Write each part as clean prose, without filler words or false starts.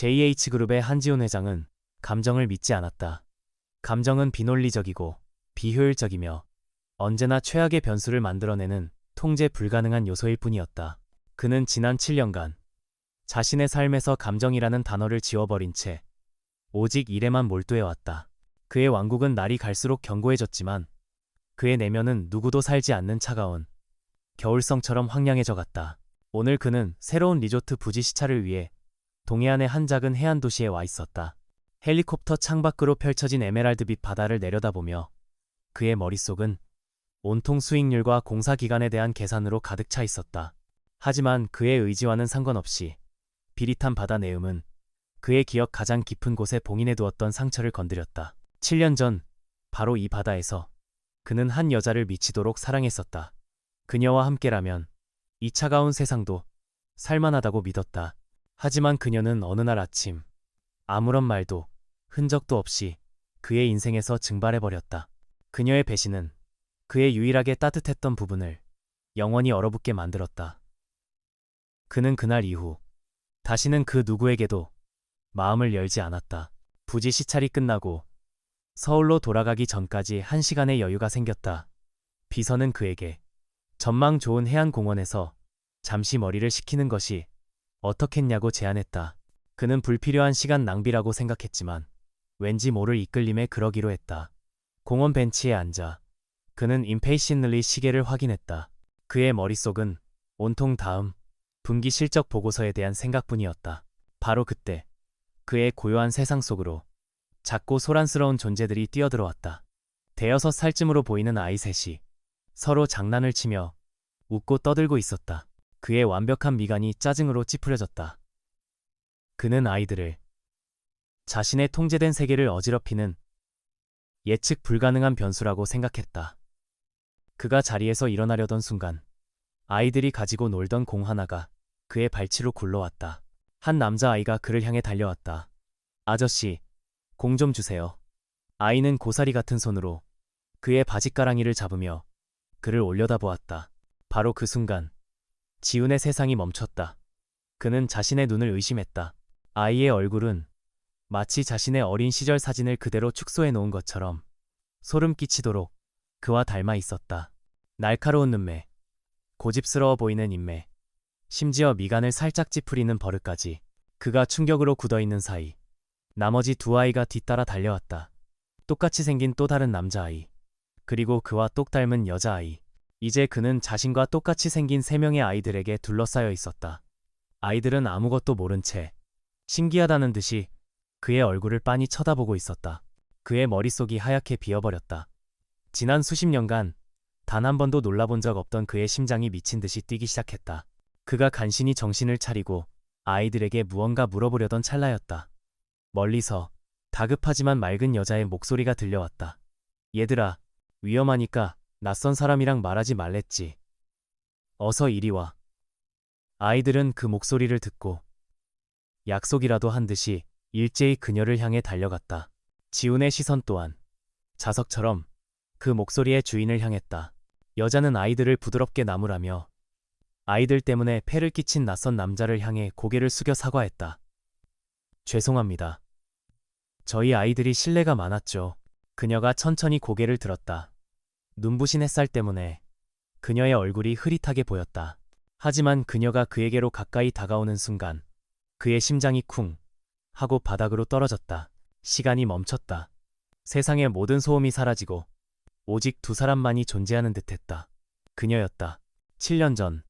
JH그룹의 한지훈 회장은 감정을 믿지 않았다. 감정은 비논리적이고 비효율적이며 언제나 최악의 변수를 만들어내는 통제 불가능한 요소일 뿐이었다. 그는 지난 7년간 자신의 삶에서 감정이라는 단어를 지워버린 채 오직 일에만 몰두해왔다. 그의 왕국은 날이 갈수록 견고해졌지만 그의 내면은 누구도 살지 않는 차가운 겨울성처럼 황량해져 갔다. 오늘 그는 새로운 리조트 부지 시찰을 위해 동해안의 한 작은 해안 도시에 와 있었다. 헬리콥터 창밖으로 펼쳐진 에메랄드빛 바다를 내려다보며 그의 머릿속은 온통 수익률과 공사 기간에 대한 계산으로 가득 차 있었다. 하지만 그의 의지와는 상관없이 비릿한 바다 내음은 그의 기억 가장 깊은 곳에 봉인해두었던 상처를 건드렸다. 7년 전 바로 이 바다에서 그는 한 여자를 미치도록 사랑했었다. 그녀와 함께라면 이 차가운 세상도 살만하다고 믿었다. 하지만 그녀는 어느 날 아침 아무런 말도 흔적도 없이 그의 인생에서 증발해버렸다. 그녀의 배신은 그의 유일하게 따뜻했던 부분을 영원히 얼어붙게 만들었다. 그는 그날 이후 다시는 그 누구에게도 마음을 열지 않았다. 부지 시찰이 끝나고 서울로 돌아가기 전까지 1시간의 여유가 생겼다. 비서는 그에게 전망 좋은 해안공원에서 잠시 머리를 식히는 것이 어떻겠냐고 제안했다. 그는 불필요한 시간 낭비라고 생각했지만 왠지 모를 이끌림에 그러기로 했다. 공원 벤치에 앉아 그는 임페이신널리 시계를 확인했다. 그의 머릿속은 온통 다음 분기 실적 보고서에 대한 생각뿐이었다. 바로 그때 그의 고요한 세상 속으로 작고 소란스러운 존재들이 뛰어들어왔다. 대여섯 살쯤으로 보이는 아이 셋이 서로 장난을 치며 웃고 떠들고 있었다. 그의 완벽한 미간이 짜증으로 찌푸려졌다. 그는 아이들을 자신의 통제된 세계를 어지럽히는 예측 불가능한 변수라고 생각했다. 그가 자리에서 일어나려던 순간 아이들이 가지고 놀던 공 하나가 그의 발치로 굴러왔다. 한 남자아이가 그를 향해 달려왔다. 아저씨, 공 좀 주세요. 아이는 고사리 같은 손으로 그의 바짓가랑이를 잡으며 그를 올려다보았다. 바로 그 순간 지훈의 세상이 멈췄다. 그는 자신의 눈을 의심했다. 아이의 얼굴은 마치 자신의 어린 시절 사진을 그대로 축소해 놓은 것처럼 소름 끼치도록 그와 닮아 있었다. 날카로운 눈매, 고집스러워 보이는 인매, 심지어 미간을 살짝 찌푸리는 버릇까지. 그가 충격으로 굳어있는 사이 나머지 두 아이가 뒤따라 달려왔다. 똑같이 생긴 또 다른 남자아이, 그리고 그와 똑 닮은 여자아이. 이제 그는 자신과 똑같이 생긴 3명의 아이들에게 둘러싸여 있었다. 아이들은 아무것도 모른 채 신기하다는 듯이 그의 얼굴을 빤히 쳐다보고 있었다. 그의 머릿속이 하얗게 비어버렸다. 지난 수십 년간 단 한 번도 놀라본 적 없던 그의 심장이 미친 듯이 뛰기 시작했다. 그가 간신히 정신을 차리고 아이들에게 무언가 물어보려던 찰나였다. 멀리서 다급하지만 맑은 여자의 목소리가 들려왔다. 얘들아, 위험하니까 낯선 사람이랑 말하지 말랬지. 어서 이리 와. 아이들은 그 목소리를 듣고 약속이라도 한 듯이 일제히 그녀를 향해 달려갔다. 지훈의 시선 또한 자석처럼 그 목소리의 주인을 향했다. 여자는 아이들을 부드럽게 나무라며 아이들 때문에 폐를 끼친 낯선 남자를 향해 고개를 숙여 사과했다. 죄송합니다. 저희 아이들이 실례가 많았죠. 그녀가 천천히 고개를 들었다. 눈부신 햇살 때문에 그녀의 얼굴이 흐릿하게 보였다. 하지만 그녀가 그에게로 가까이 다가오는 순간 그의 심장이 쿵 하고 바닥으로 떨어졌다. 시간이 멈췄다. 세상의 모든 소음이 사라지고 오직 두 사람만이 존재하는 듯했다. 그녀였다. 7년 전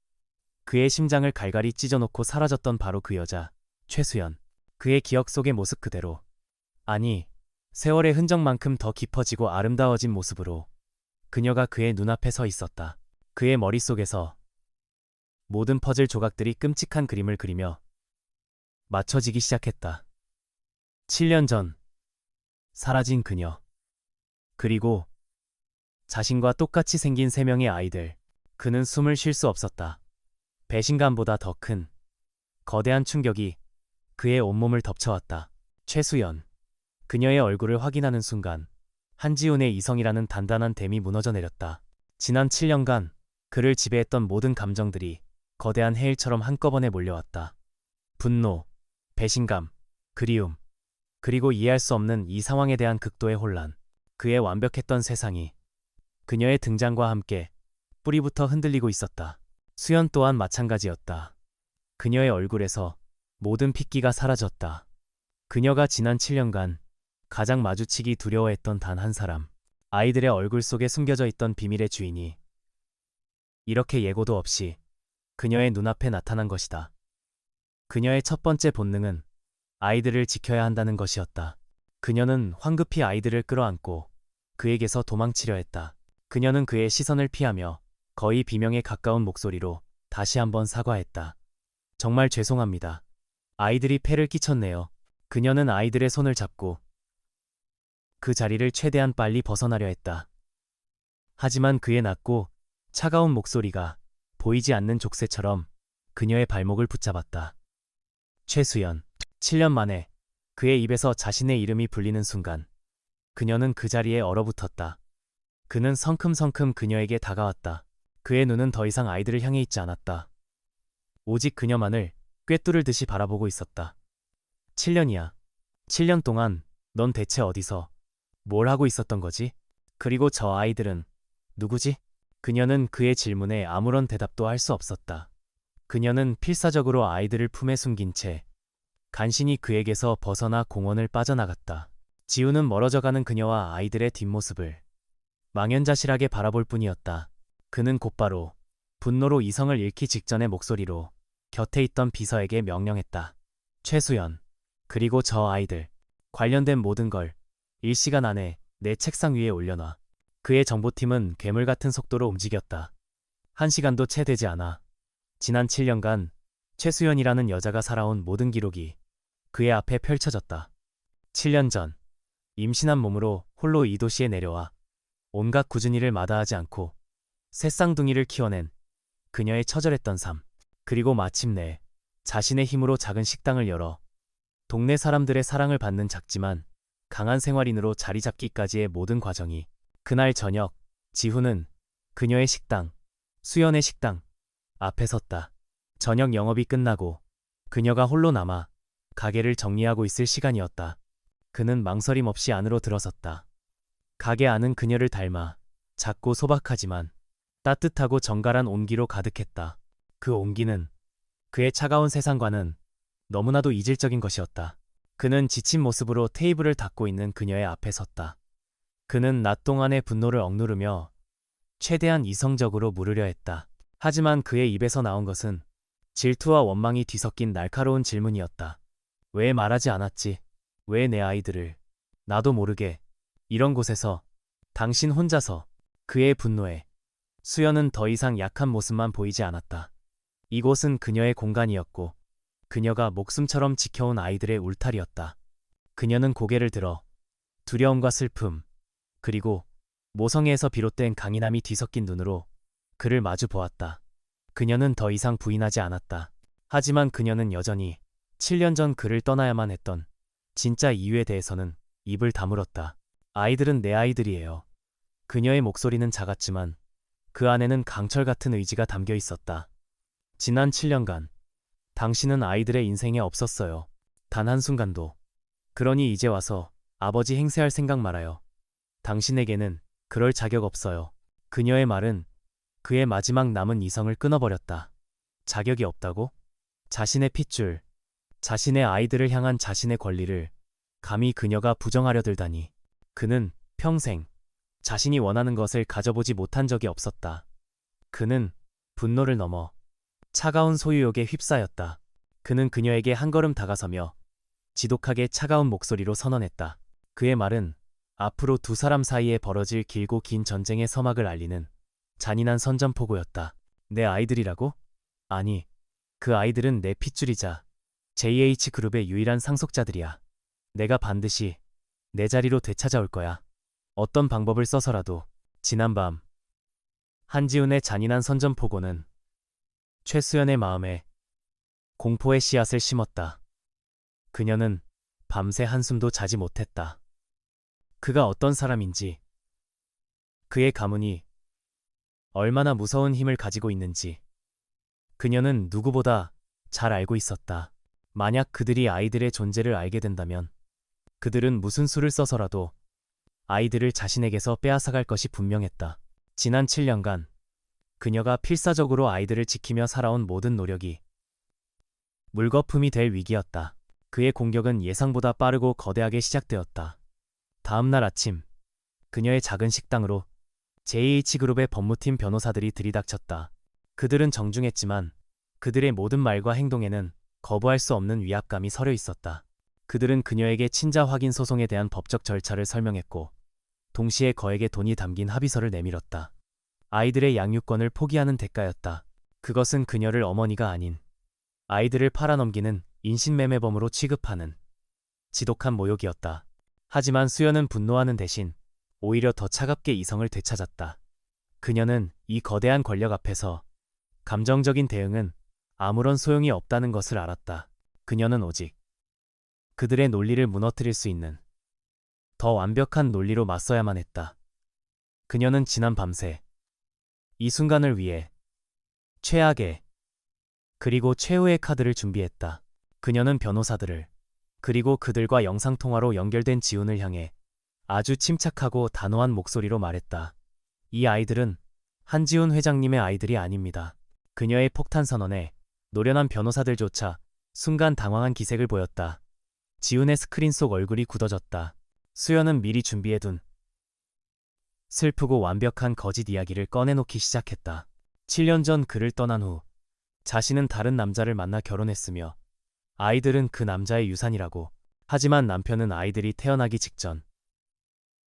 그의 심장을 갈갈이 찢어놓고 사라졌던 바로 그 여자, 최수연. 그의 기억 속의 모습 그대로, 아니, 세월의 흔적만큼 더 깊어지고 아름다워진 모습으로 그녀가 그의 눈앞에 서 있었다. 그의 머릿속에서 모든 퍼즐 조각들이 끔찍한 그림을 그리며 맞춰지기 시작했다. 7년 전 사라진 그녀, 그리고 자신과 똑같이 생긴 3명의 아이들. 그는 숨을 쉴 수 없었다. 배신감보다 더 큰 거대한 충격이 그의 온몸을 덮쳐왔다. 최수연. 그녀의 얼굴을 확인하는 순간 한지훈의 이성이라는 단단한 댐이 무너져 내렸다. 지난 7년간 그를 지배했던 모든 감정들이 거대한 해일처럼 한꺼번에 몰려왔다. 분노, 배신감, 그리움, 그리고 이해할 수 없는 이 상황에 대한 극도의 혼란. 그의 완벽했던 세상이 그녀의 등장과 함께 뿌리부터 흔들리고 있었다. 수연 또한 마찬가지였다. 그녀의 얼굴에서 모든 핏기가 사라졌다. 그녀가 지난 7년간 가장 마주치기 두려워했던 단 한 사람, 아이들의 얼굴 속에 숨겨져 있던 비밀의 주인이 이렇게 예고도 없이 그녀의 눈앞에 나타난 것이다. 그녀의 첫 번째 본능은 아이들을 지켜야 한다는 것이었다. 그녀는 황급히 아이들을 끌어안고 그에게서 도망치려 했다. 그녀는 그의 시선을 피하며 거의 비명에 가까운 목소리로 다시 한번 사과했다. 정말 죄송합니다. 아이들이 폐를 끼쳤네요. 그녀는 아이들의 손을 잡고 그 자리를 최대한 빨리 벗어나려 했다. 하지만 그의 낮고 차가운 목소리가 보이지 않는 족쇄처럼 그녀의 발목을 붙잡았다. 최수연. 7년 만에 그의 입에서 자신의 이름이 불리는 순간 그녀는 그 자리에 얼어붙었다. 그는 성큼성큼 그녀에게 다가왔다. 그의 눈은 더 이상 아이들을 향해 있지 않았다. 오직 그녀만을 꿰뚫을 듯이 바라보고 있었다. 7년이야. 7년 동안 넌 대체 어디서 뭘 하고 있었던 거지? 그리고 저 아이들은 누구지? 그녀는 그의 질문에 아무런 대답도 할 수 없었다. 그녀는 필사적으로 아이들을 품에 숨긴 채 간신히 그에게서 벗어나 공원을 빠져나갔다. 지우는 멀어져가는 그녀와 아이들의 뒷모습을 망연자실하게 바라볼 뿐이었다. 그는 곧바로 분노로 이성을 잃기 직전의 목소리로 곁에 있던 비서에게 명령했다. 최수연, 그리고 저 아이들, 관련된 모든 걸 일시간 안에 내 책상 위에 올려놔. 그의 정보팀은 괴물 같은 속도로 움직였다. 1시간도 채 되지 않아 지난 7년간 최수연이라는 여자가 살아온 모든 기록이 그의 앞에 펼쳐졌다. 7년 전 임신한 몸으로 홀로 이 도시에 내려와 온갖 굳은 일을 마다하지 않고 새 쌍둥이를 키워낸 그녀의 처절했던 삶. 그리고 마침내 자신의 힘으로 작은 식당을 열어 동네 사람들의 사랑을 받는 작지만 강한 생활인으로 자리 잡기까지의 모든 과정이. 그날 저녁 지후는 그녀의 식당, 수연의 식당 앞에 섰다. 저녁 영업이 끝나고 그녀가 홀로 남아 가게를 정리하고 있을 시간이었다. 그는 망설임 없이 안으로 들어섰다. 가게 안은 그녀를 닮아 작고 소박하지만 따뜻하고 정갈한 온기로 가득했다. 그 온기는 그의 차가운 세상과는 너무나도 이질적인 것이었다. 그는 지친 모습으로 테이블을 닦고 있는 그녀의 앞에 섰다. 그는 낮 동안의 분노를 억누르며 최대한 이성적으로 물으려 했다. 하지만 그의 입에서 나온 것은 질투와 원망이 뒤섞인 날카로운 질문이었다. 왜 말하지 않았지? 왜 내 아이들을 나도 모르게 이런 곳에서 당신 혼자서. 그의 분노에 수연은 더 이상 약한 모습만 보이지 않았다. 이곳은 그녀의 공간이었고 그녀가 목숨처럼 지켜온 아이들의 울타리였다. 그녀는 고개를 들어 두려움과 슬픔 그리고 모성애에서 비롯된 강인함이 뒤섞인 눈으로 그를 마주 보았다. 그녀는 더 이상 부인하지 않았다. 하지만 그녀는 여전히 7년 전 그를 떠나야만 했던 진짜 이유에 대해서는 입을 다물었다. 아이들은 내 아이들이에요. 그녀의 목소리는 작았지만 그 안에는 강철 같은 의지가 담겨 있었다. 지난 7년간 당신은 아이들의 인생에 없었어요. 단 한순간도. 그러니 이제 와서 아버지 행세할 생각 말아요. 당신에게는 그럴 자격 없어요. 그녀의 말은 그의 마지막 남은 이성을 끊어버렸다. 자격이 없다고? 자신의 핏줄, 자신의 아이들을 향한 자신의 권리를 감히 그녀가 부정하려 들다니. 그는 평생 자신이 원하는 것을 가져보지 못한 적이 없었다. 그는 분노를 넘어 차가운 소유욕에 휩싸였다. 그는 그녀에게 한 걸음 다가서며 지독하게 차가운 목소리로 선언했다. 그의 말은 앞으로 두 사람 사이에 벌어질 길고 긴 전쟁의 서막을 알리는 잔인한 선전포고였다. 내 아이들이라고? 아니, 그 아이들은 내 핏줄이자 JH그룹의 유일한 상속자들이야. 내가 반드시 내 자리로 되찾아올 거야. 어떤 방법을 써서라도. 지난밤 한지훈의 잔인한 선전포고는 최수연의 마음에 공포의 씨앗을 심었다. 그녀는 밤새 한숨도 자지 못했다. 그가 어떤 사람인지, 그의 가문이 얼마나 무서운 힘을 가지고 있는지 그녀는 누구보다 잘 알고 있었다. 만약 그들이 아이들의 존재를 알게 된다면 그들은 무슨 수를 써서라도 아이들을 자신에게서 빼앗아갈 것이 분명했다. 지난 7년간 그녀가 필사적으로 아이들을 지키며 살아온 모든 노력이 물거품이 될 위기였다. 그의 공격은 예상보다 빠르고 거대하게 시작되었다. 다음 날 아침, 그녀의 작은 식당으로 JH그룹의 법무팀 변호사들이 들이닥쳤다. 그들은 정중했지만 그들의 모든 말과 행동에는 거부할 수 없는 위압감이 서려 있었다. 그들은 그녀에게 친자 확인 소송에 대한 법적 절차를 설명했고 동시에 거액의 돈이 담긴 합의서를 내밀었다. 아이들의 양육권을 포기하는 대가였다. 그것은 그녀를 어머니가 아닌 아이들을 팔아넘기는 인신매매범으로 취급하는 지독한 모욕이었다. 하지만 수연은 분노하는 대신 오히려 더 차갑게 이성을 되찾았다. 그녀는 이 거대한 권력 앞에서 감정적인 대응은 아무런 소용이 없다는 것을 알았다. 그녀는 오직 그들의 논리를 무너뜨릴 수 있는 더 완벽한 논리로 맞서야만 했다. 그녀는 지난 밤새 이 순간을 위해 최악의 그리고 최후의 카드를 준비했다. 그녀는 변호사들을 그리고 그들과 영상통화로 연결된 지훈을 향해 아주 침착하고 단호한 목소리로 말했다. 이 아이들은 한지훈 회장님의 아이들이 아닙니다. 그녀의 폭탄 선언에 노련한 변호사들조차 순간 당황한 기색을 보였다. 지훈의 스크린 속 얼굴이 굳어졌다. 수연은 미리 준비해둔 슬프고 완벽한 거짓 이야기를 꺼내놓기 시작했다. 7년 전 그를 떠난 후 자신은 다른 남자를 만나 결혼했으며 아이들은 그 남자의 유산이라고. 하지만 남편은 아이들이 태어나기 직전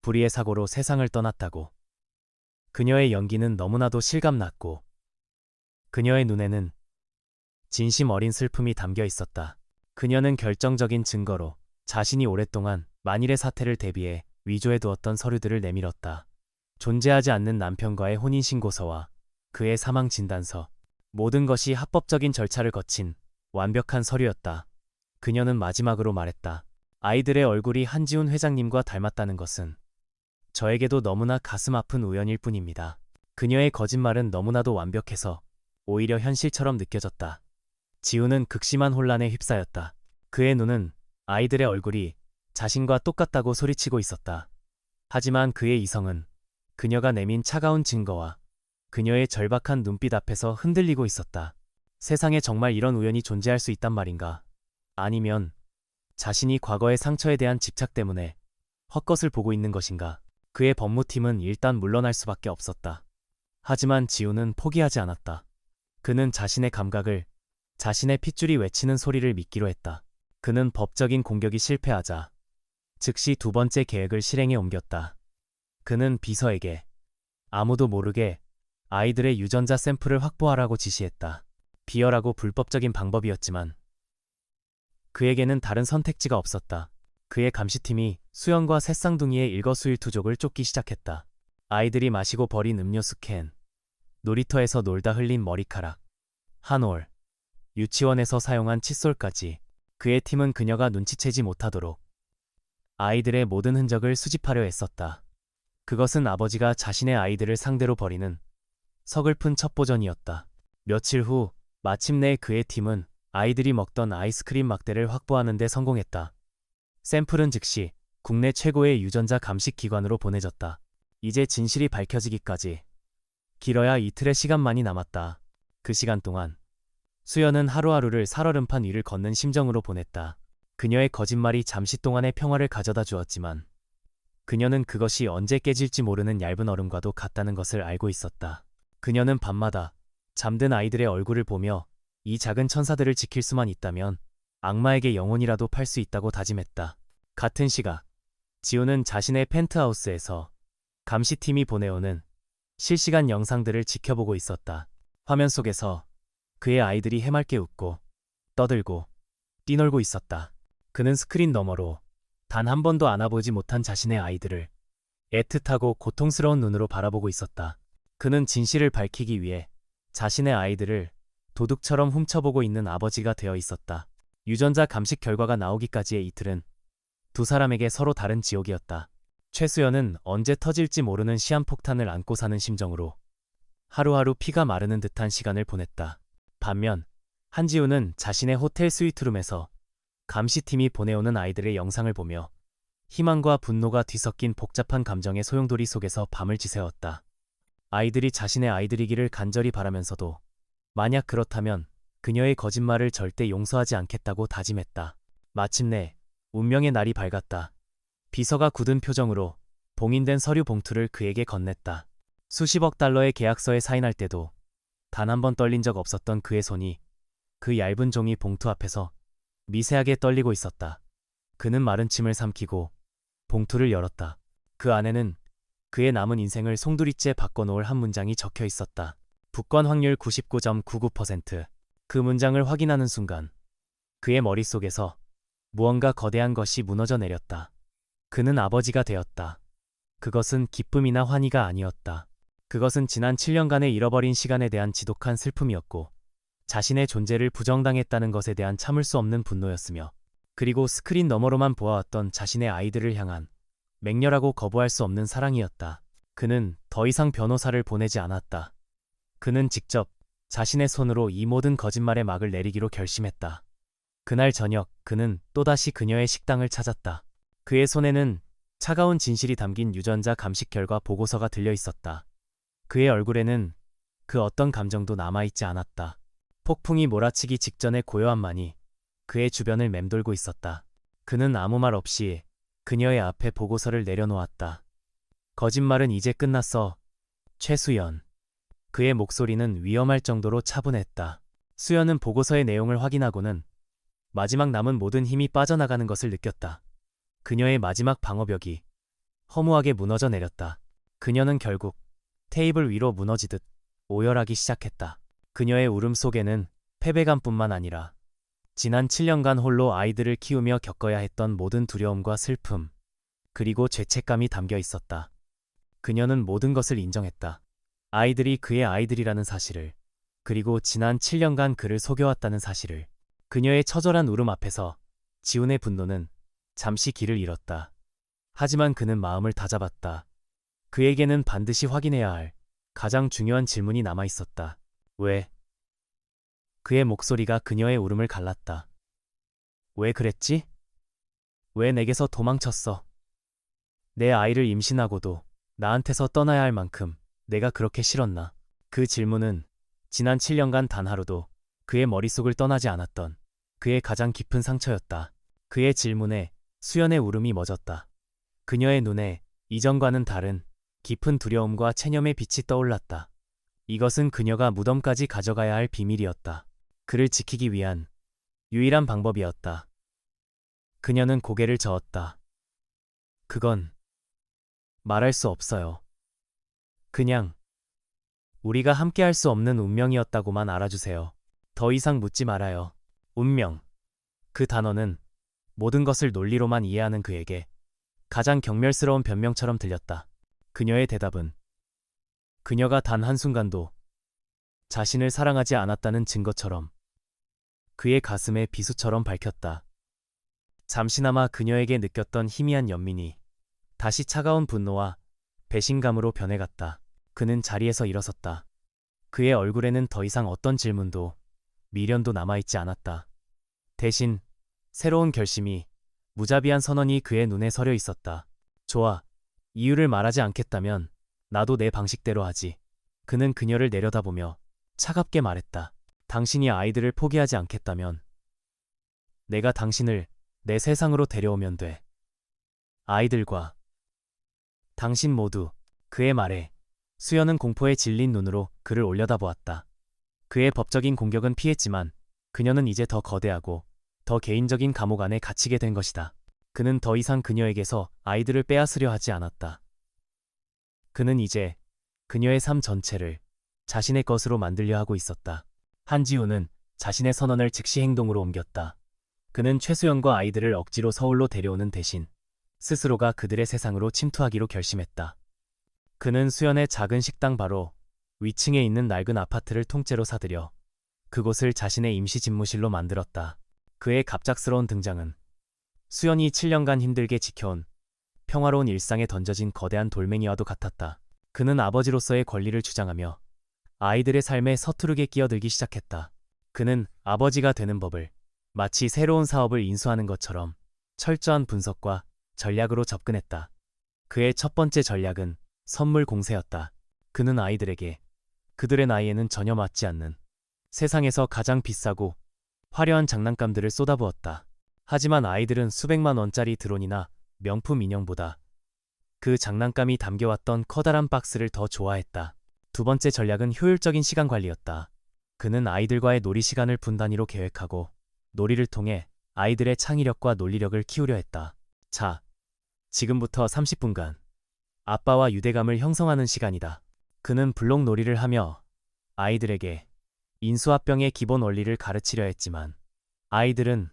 불의의 사고로 세상을 떠났다고. 그녀의 연기는 너무나도 실감났고 그녀의 눈에는 진심 어린 슬픔이 담겨 있었다. 그녀는 결정적인 증거로 자신이 오랫동안 만일의 사태를 대비해 위조해두었던 서류들을 내밀었다. 존재하지 않는 남편과의 혼인신고서와 그의 사망진단서, 모든 것이 합법적인 절차를 거친 완벽한 서류였다. 그녀는 마지막으로 말했다. 아이들의 얼굴이 한지훈 회장님과 닮았다는 것은 저에게도 너무나 가슴 아픈 우연일 뿐입니다. 그녀의 거짓말은 너무나도 완벽해서 오히려 현실처럼 느껴졌다. 지훈은 극심한 혼란에 휩싸였다. 그의 눈은 아이들의 얼굴이 자신과 똑같다고 소리치고 있었다. 하지만 그의 이성은 그녀가 내민 차가운 증거와 그녀의 절박한 눈빛 앞에서 흔들리고 있었다. 세상에 정말 이런 우연이 존재할 수 있단 말인가? 아니면 자신이 과거의 상처에 대한 집착 때문에 헛것을 보고 있는 것인가? 그의 법무팀은 일단 물러날 수밖에 없었다. 하지만 지훈은 포기하지 않았다. 그는 자신의 감각을, 자신의 핏줄이 외치는 소리를 믿기로 했다. 그는 법적인 공격이 실패하자 즉시 두 번째 계획을 실행에 옮겼다. 그는 비서에게 아무도 모르게 아이들의 유전자 샘플을 확보하라고 지시했다. 비열하고 불법적인 방법이었지만 그에게는 다른 선택지가 없었다. 그의 감시팀이 수연과 새쌍둥이의 일거수일투족을 쫓기 시작했다. 아이들이 마시고 버린 음료수 캔, 놀이터에서 놀다 흘린 머리카락, 한올, 유치원에서 사용한 칫솔까지. 그의 팀은 그녀가 눈치채지 못하도록 아이들의 모든 흔적을 수집하려 애썼다. 그것은 아버지가 자신의 아이들을 상대로 벌이는 서글픈 첩보전이었다. 며칠 후 마침내 그의 팀은 아이들이 먹던 아이스크림 막대를 확보하는 데 성공했다. 샘플은 즉시 국내 최고의 유전자 감식 기관으로 보내졌다. 이제 진실이 밝혀지기까지 길어야 이틀의 시간만이 남았다. 그 시간 동안 수연은 하루하루를 살얼음판 위를 걷는 심정으로 보냈다. 그녀의 거짓말이 잠시 동안의 평화를 가져다 주었지만 그녀는 그것이 언제 깨질지 모르는 얇은 얼음과도 같다는 것을 알고 있었다. 그녀는 밤마다 잠든 아이들의 얼굴을 보며 이 작은 천사들을 지킬 수만 있다면 악마에게 영혼이라도 팔 수 있다고 다짐했다. 같은 시각, 지훈은 자신의 펜트하우스에서 감시팀이 보내오는 실시간 영상들을 지켜보고 있었다. 화면 속에서 그의 아이들이 해맑게 웃고 떠들고 뛰놀고 있었다. 그는 스크린 너머로 단 한 번도 안아보지 못한 자신의 아이들을 애틋하고 고통스러운 눈으로 바라보고 있었다. 그는 진실을 밝히기 위해 자신의 아이들을 도둑처럼 훔쳐보고 있는 아버지가 되어 있었다. 유전자 감식 결과가 나오기까지의 이틀은 두 사람에게 서로 다른 지옥이었다. 최수연은 언제 터질지 모르는 시한폭탄을 안고 사는 심정으로 하루하루 피가 마르는 듯한 시간을 보냈다. 반면 한지훈은 자신의 호텔 스위트룸에서 감시팀이 보내오는 아이들의 영상을 보며 희망과 분노가 뒤섞인 복잡한 감정의 소용돌이 속에서 밤을 지새웠다. 아이들이 자신의 아이들이기를 간절히 바라면서도 만약 그렇다면 그녀의 거짓말을 절대 용서하지 않겠다고 다짐했다. 마침내 운명의 날이 밝았다. 비서가 굳은 표정으로 봉인된 서류 봉투를 그에게 건넸다. 수십억 달러의 계약서에 사인할 때도 단 한 번 떨린 적 없었던 그의 손이 그 얇은 종이 봉투 앞에서 미세하게 떨리고 있었다. 그는 마른 침을 삼키고 봉투를 열었다. 그 안에는 그의 남은 인생을 송두리째 바꿔놓을 한 문장이 적혀 있었다. 복권 확률 99.99%. 그 문장을 확인하는 순간 그의 머릿속에서 무언가 거대한 것이 무너져 내렸다. 그는 아버지가 되었다. 그것은 기쁨이나 환희가 아니었다. 그것은 지난 7년간의 잃어버린 시간에 대한 지독한 슬픔이었고 자신의 존재를 부정당했다는 것에 대한 참을 수 없는 분노였으며 그리고 스크린 너머로만 보아왔던 자신의 아이들을 향한 맹렬하고 거부할 수 없는 사랑이었다. 그는 더 이상 변호사를 보내지 않았다. 그는 직접 자신의 손으로 이 모든 거짓말의 막을 내리기로 결심했다. 그날 저녁 그는 또다시 그녀의 식당을 찾았다. 그의 손에는 차가운 진실이 담긴 유전자 감식 결과 보고서가 들려 있었다. 그의 얼굴에는 그 어떤 감정도 남아있지 않았다. 폭풍이 몰아치기 직전의 고요함만이 그의 주변을 맴돌고 있었다. 그는 아무 말 없이 그녀의 앞에 보고서를 내려놓았다. 거짓말은 이제 끝났어. 최수연. 그의 목소리는 위험할 정도로 차분했다. 수연은 보고서의 내용을 확인하고는 마지막 남은 모든 힘이 빠져나가는 것을 느꼈다. 그녀의 마지막 방어벽이 허무하게 무너져 내렸다. 그녀는 결국 테이블 위로 무너지듯 오열하기 시작했다. 그녀의 울음 속에는 패배감뿐만 아니라 지난 7년간 홀로 아이들을 키우며 겪어야 했던 모든 두려움과 슬픔, 그리고 죄책감이 담겨 있었다. 그녀는 모든 것을 인정했다. 아이들이 그의 아이들이라는 사실을, 그리고 지난 7년간 그를 속여왔다는 사실을. 그녀의 처절한 울음 앞에서 지훈의 분노는 잠시 길을 잃었다. 하지만 그는 마음을 다잡았다. 그에게는 반드시 확인해야 할 가장 중요한 질문이 남아있었다. 왜? 그의 목소리가 그녀의 울음을 갈랐다. 왜 그랬지? 왜 내게서 도망쳤어? 내 아이를 임신하고도 나한테서 떠나야 할 만큼 내가 그렇게 싫었나? 그 질문은 지난 7년간 단 하루도 그의 머릿속을 떠나지 않았던 그의 가장 깊은 상처였다. 그의 질문에 수연의 울음이 멎었다. 그녀의 눈에 이전과는 다른 깊은 두려움과 체념의 빛이 떠올랐다. 이것은 그녀가 무덤까지 가져가야 할 비밀이었다. 그를 지키기 위한 유일한 방법이었다. 그녀는 고개를 저었다. 그건 말할 수 없어요. 그냥 우리가 함께할 수 없는 운명이었다고만 알아주세요. 더 이상 묻지 말아요. 운명. 그 단어는 모든 것을 논리로만 이해하는 그에게 가장 경멸스러운 변명처럼 들렸다. 그녀의 대답은 그녀가 단 한순간도 자신을 사랑하지 않았다는 증거처럼 그의 가슴에 비수처럼 밝혔다. 잠시나마 그녀에게 느꼈던 희미한 연민이 다시 차가운 분노와 배신감으로 변해갔다. 그는 자리에서 일어섰다. 그의 얼굴에는 더 이상 어떤 질문도 미련도 남아있지 않았다. 대신 새로운 결심이, 무자비한 선언이 그의 눈에 서려 있었다. 좋아. 이유를 말하지 않겠다면 나도 내 방식대로 하지. 그는 그녀를 내려다보며 차갑게 말했다. 당신이 아이들을 포기하지 않겠다면 내가 당신을 내 세상으로 데려오면 돼. 아이들과 당신 모두. 그의 말에 수연은 공포에 질린 눈으로 그를 올려다보았다. 그의 법적인 공격은 피했지만 그녀는 이제 더 거대하고 더 개인적인 감옥 안에 갇히게 된 것이다. 그는 더 이상 그녀에게서 아이들을 빼앗으려 하지 않았다. 그는 이제 그녀의 삶 전체를 자신의 것으로 만들려 하고 있었다. 한지우는 자신의 선언을 즉시 행동으로 옮겼다. 그는 최수연과 아이들을 억지로 서울로 데려오는 대신 스스로가 그들의 세상으로 침투하기로 결심했다. 그는 수연의 작은 식당 바로 위층에 있는 낡은 아파트를 통째로 사들여 그곳을 자신의 임시 집무실로 만들었다. 그의 갑작스러운 등장은 수연이 7년간 힘들게 지켜온 평화로운 일상에 던져진 거대한 돌멩이와도 같았다. 그는 아버지로서의 권리를 주장하며 아이들의 삶에 서투르게 끼어들기 시작했다. 그는 아버지가 되는 법을 마치 새로운 사업을 인수하는 것처럼 철저한 분석과 전략으로 접근했다. 그의 첫 번째 전략은 선물 공세였다. 그는 아이들에게 그들의 나이에는 전혀 맞지 않는 세상에서 가장 비싸고 화려한 장난감들을 쏟아부었다. 하지만 아이들은 수백만 원짜리 드론이나 명품 인형보다 그 장난감이 담겨왔던 커다란 박스를 더 좋아했다. 두 번째 전략은 효율적인 시간 관리였다. 그는 아이들과의 놀이 시간을 분 단위로 계획하고 놀이를 통해 아이들의 창의력과 논리력을 키우려 했다. 자, 지금부터 30분간 아빠와 유대감을 형성하는 시간이다. 그는 블록 놀이를 하며 아이들에게 인수합병의 기본 원리를 가르치려 했지만 아이들은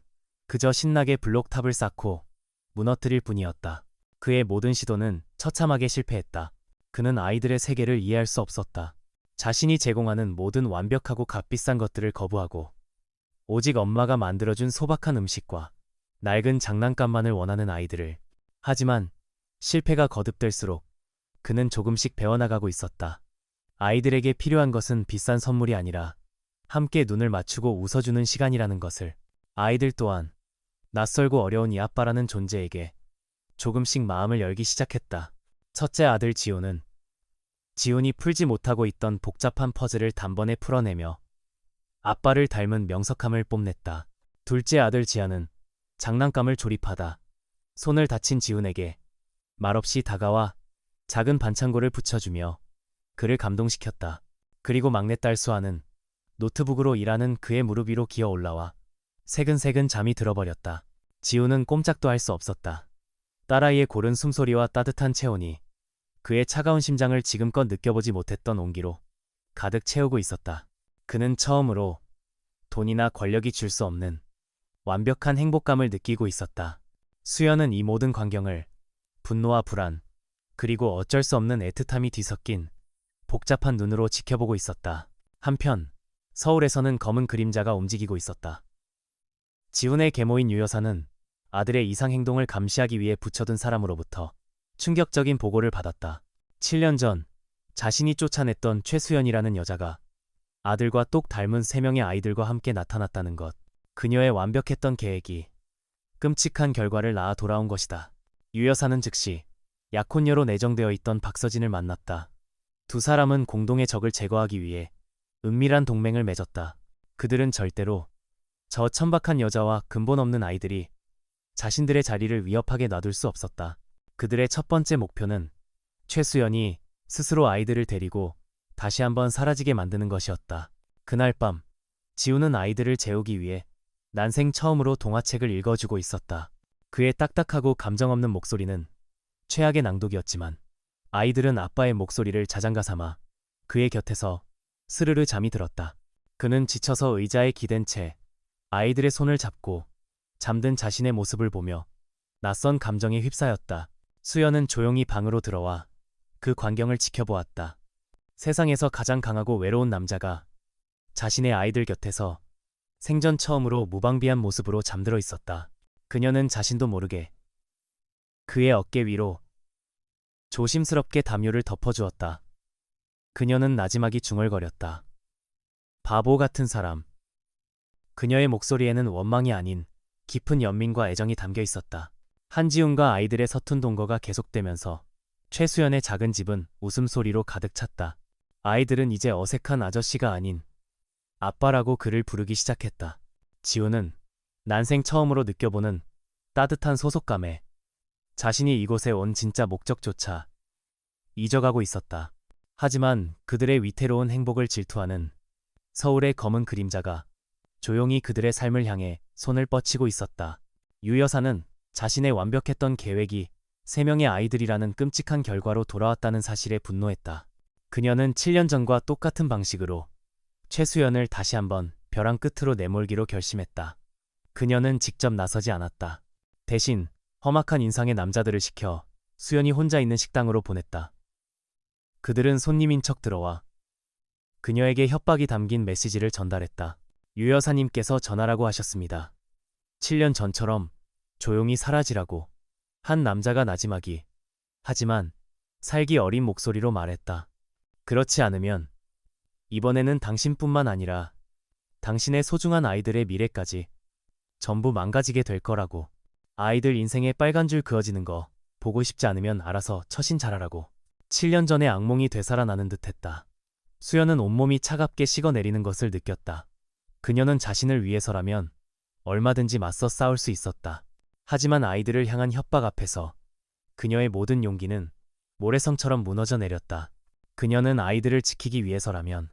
그저 신나게 블록탑을 쌓고 무너뜨릴 뿐이었다. 그의 모든 시도는 처참하게 실패했다. 그는 아이들의 세계를 이해할 수 없었다. 자신이 제공하는 모든 완벽하고 값비싼 것들을 거부하고 오직 엄마가 만들어준 소박한 음식과 낡은 장난감만을 원하는 아이들을. 하지만 실패가 거듭될수록 그는 조금씩 배워나가고 있었다. 아이들에게 필요한 것은 비싼 선물이 아니라 함께 눈을 맞추고 웃어주는 시간이라는 것을. 아이들 또한 낯설고 어려운 이 아빠라는 존재에게 조금씩 마음을 열기 시작했다. 첫째 아들 지훈이 풀지 못하고 있던 복잡한 퍼즐을 단번에 풀어내며 아빠를 닮은 명석함을 뽐냈다. 둘째 아들 지아는 장난감을 조립하다 손을 다친 지훈에게 말없이 다가와 작은 반창고를 붙여주며 그를 감동시켰다. 그리고 막내딸 수아는 노트북으로 일하는 그의 무릎 위로 기어 올라와 새근새근 잠이 들어버렸다. 지훈은 꼼짝도 할 수 없었다. 딸아이의 고른 숨소리와 따뜻한 체온이 그의 차가운 심장을 지금껏 느껴보지 못했던 온기로 가득 채우고 있었다. 그는 처음으로 돈이나 권력이 줄 수 없는 완벽한 행복감을 느끼고 있었다. 수연은 이 모든 광경을 분노와 불안, 그리고 어쩔 수 없는 애틋함이 뒤섞인 복잡한 눈으로 지켜보고 있었다. 한편 서울에서는 검은 그림자가 움직이고 있었다. 지훈의 계모인 유 여사는 아들의 이상 행동을 감시하기 위해 붙여둔 사람으로부터 충격적인 보고를 받았다. 7년 전 자신이 쫓아냈던 최수연이라는 여자가 아들과 똑 닮은 3명의 아이들과 함께 나타났다는 것. 그녀의 완벽했던 계획이 끔찍한 결과를 낳아 돌아온 것이다. 유 여사는 즉시 약혼녀로 내정되어 있던 박서진을 만났다. 두 사람은 공동의 적을 제거하기 위해 은밀한 동맹을 맺었다. 그들은 절대로 저 천박한 여자와 근본 없는 아이들이 자신들의 자리를 위협하게 놔둘 수 없었다. 그들의 첫 번째 목표는 최수연이 스스로 아이들을 데리고 다시 한번 사라지게 만드는 것이었다. 그날 밤 지훈은 아이들을 재우기 위해 난생 처음으로 동화책을 읽어주고 있었다. 그의 딱딱하고 감정 없는 목소리는 최악의 낭독이었지만 아이들은 아빠의 목소리를 자장가 삼아 그의 곁에서 스르르 잠이 들었다. 그는 지쳐서 의자에 기댄 채 아이들의 손을 잡고 잠든 자신의 모습을 보며 낯선 감정에 휩싸였다. 수연은 조용히 방으로 들어와 그 광경을 지켜보았다. 세상에서 가장 강하고 외로운 남자가 자신의 아이들 곁에서 생전 처음으로 무방비한 모습으로 잠들어 있었다. 그녀는 자신도 모르게 그의 어깨 위로 조심스럽게 담요를 덮어주었다. 그녀는 나지막이 중얼거렸다. 바보 같은 사람. 그녀의 목소리에는 원망이 아닌 깊은 연민과 애정이 담겨 있었다. 한지훈과 아이들의 서툰 동거가 계속되면서 최수연의 작은 집은 웃음소리로 가득 찼다. 아이들은 이제 어색한 아저씨가 아닌 아빠라고 그를 부르기 시작했다. 지훈은 난생 처음으로 느껴보는 따뜻한 소속감에 자신이 이곳에 온 진짜 목적조차 잊어가고 있었다. 하지만 그들의 위태로운 행복을 질투하는 서울의 검은 그림자가 조용히 그들의 삶을 향해 손을 뻗치고 있었다. 유 여사는 자신의 완벽했던 계획이 3명의 아이들이라는 끔찍한 결과로 돌아왔다는 사실에 분노했다. 그녀는 7년 전과 똑같은 방식으로 최수연을 다시 한번 벼랑 끝으로 내몰기로 결심했다. 그녀는 직접 나서지 않았다. 대신 험악한 인상의 남자들을 시켜 수연이 혼자 있는 식당으로 보냈다. 그들은 손님인 척 들어와 그녀에게 협박이 담긴 메시지를 전달했다. 유 여사님께서 전화라고 하셨습니다. 7년 전처럼 조용히 사라지라고. 한 남자가 나지막이 하지만 살기 어린 목소리로 말했다. 그렇지 않으면 이번에는 당신뿐만 아니라 당신의 소중한 아이들의 미래까지 전부 망가지게 될 거라고. 아이들 인생에 빨간 줄 그어지는 거 보고 싶지 않으면 알아서 처신 잘하라고. 7년 전의 악몽이 되살아나는 듯했다. 수연은 온몸이 차갑게 식어내리는 것을 느꼈다. 그녀는 자신을 위해서라면 얼마든지 맞서 싸울 수 있었다. 하지만 아이들을 향한 협박 앞에서 그녀의 모든 용기는 모래성처럼 무너져 내렸다. 그녀는 아이들을 지키기 위해서라면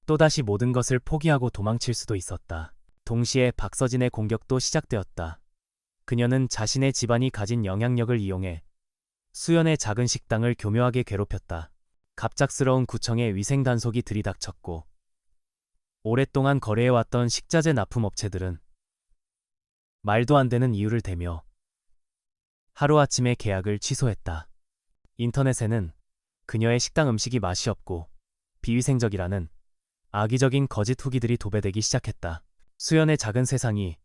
또다시 모든 것을 포기하고 도망칠 수도 있었다. 동시에 박서진의 공격도 시작되었다. 그녀는 자신의 집안이 가진 영향력을 이용해 수연의 작은 식당을 교묘하게 괴롭혔다. 갑작스러운 구청의 위생 단속이 들이닥쳤고 오랫동안 거래해왔던 식자재 납품업체들은 말도 안 되는 이유를 대며 하루아침에 계약을 취소했다. 인터넷에는 그녀의 식당 음식이 맛이 없고 비위생적이라는 악의적인 거짓 후기들이 도배되기 시작했다. 수연의 작은 세상이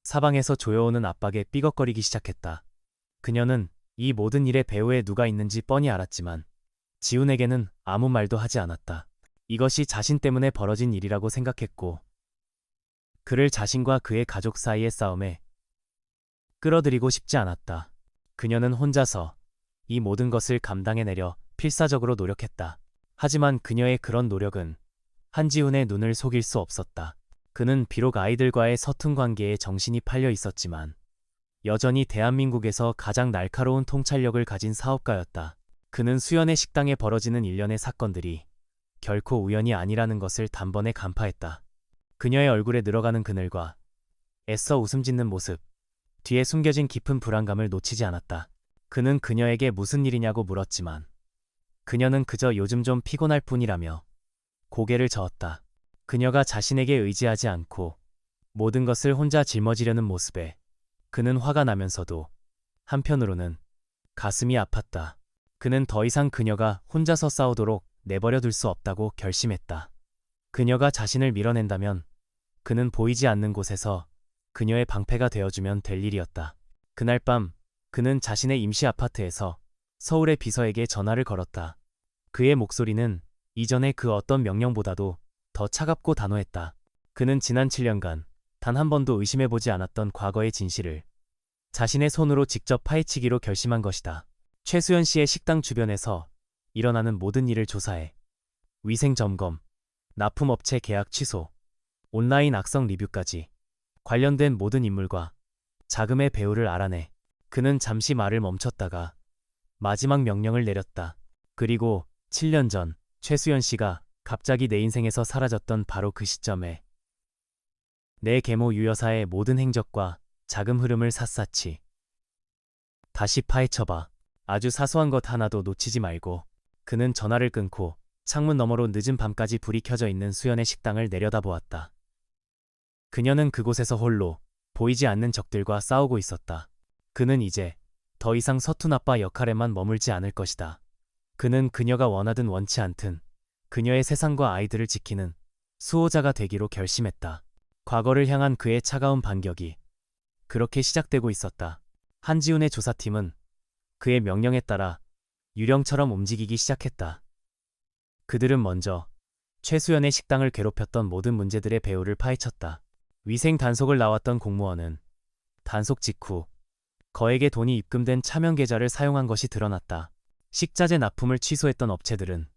사방에서 조여오는 압박에 삐걱거리기 시작했다. 그녀는 이 모든 일에 배후에 누가 있는지 뻔히 알았지만 지훈에게는 아무 말도 하지 않았다. 이것이 자신 때문에 벌어진 일이라고 생각했고 그를 자신과 그의 가족 사이의 싸움에 끌어들이고 싶지 않았다. 그녀는 혼자서 이 모든 것을 감당해내려 필사적으로 노력했다. 하지만 그녀의 그런 노력은 한지훈의 눈을 속일 수 없었다. 그는 비록 아이들과의 서툰 관계에 정신이 팔려 있었지만 여전히 대한민국에서 가장 날카로운 통찰력을 가진 사업가였다. 그는 수연의 식당에 벌어지는 일련의 사건들이 결코 우연이 아니라는 것을 단번에 간파했다. 그녀의 얼굴에 늘어가는 그늘과 애써 웃음 짓는 모습, 뒤에 숨겨진 깊은 불안감을 놓치지 않았다. 그는 그녀에게 무슨 일이냐고 물었지만 그녀는 그저 요즘 좀 피곤할 뿐이라며 고개를 저었다. 그녀가 자신에게 의지하지 않고 모든 것을 혼자 짊어지려는 모습에 그는 화가 나면서도 한편으로는 가슴이 아팠다. 그는 더 이상 그녀가 혼자서 싸우도록 내버려 둘 수 없다고 결심했다. 그녀가 자신을 밀어낸다면 그는 보이지 않는 곳에서 그녀의 방패가 되어주면 될 일이었다. 그날 밤 그는 자신의 임시 아파트에서 서울의 비서에게 전화를 걸었다. 그의 목소리는 이전의 그 어떤 명령보다도 더 차갑고 단호했다. 그는 지난 7년간 단 한 번도 의심해보지 않았던 과거의 진실을 자신의 손으로 직접 파헤치기로 결심한 것이다. 최수연 씨의 식당 주변에서 일어나는 모든 일을 조사해 위생점검, 납품업체 계약 취소, 온라인 악성 리뷰까지 관련된 모든 인물과 자금의 배후를 알아내. 그는 잠시 말을 멈췄다가 마지막 명령을 내렸다. 그리고 7년 전 최수연 씨가 갑자기 내 인생에서 사라졌던 바로 그 시점에 내 계모 유 여사의 모든 행적과 자금 흐름을 샅샅이 다시 파헤쳐봐. 아주 사소한 것 하나도 놓치지 말고. 그는 전화를 끊고 창문 너머로 늦은 밤까지 불이 켜져 있는 수연의 식당을 내려다보았다. 그녀는 그곳에서 홀로 보이지 않는 적들과 싸우고 있었다. 그는 이제 더 이상 서툰 아빠 역할에만 머물지 않을 것이다. 그는 그녀가 원하든 원치 않든 그녀의 세상과 아이들을 지키는 수호자가 되기로 결심했다. 과거를 향한 그의 차가운 반격이 그렇게 시작되고 있었다. 한지훈의 조사팀은 그의 명령에 따라 유령처럼 움직이기 시작했다. 그들은 먼저 최수연의 식당을 괴롭혔던 모든 문제들의 배후를 파헤쳤다. 위생 단속을 나왔던 공무원은 단속 직후 거액의 돈이 입금된 차명 계좌를 사용한 것이 드러났다. 식자재 납품을 취소했던 업체들은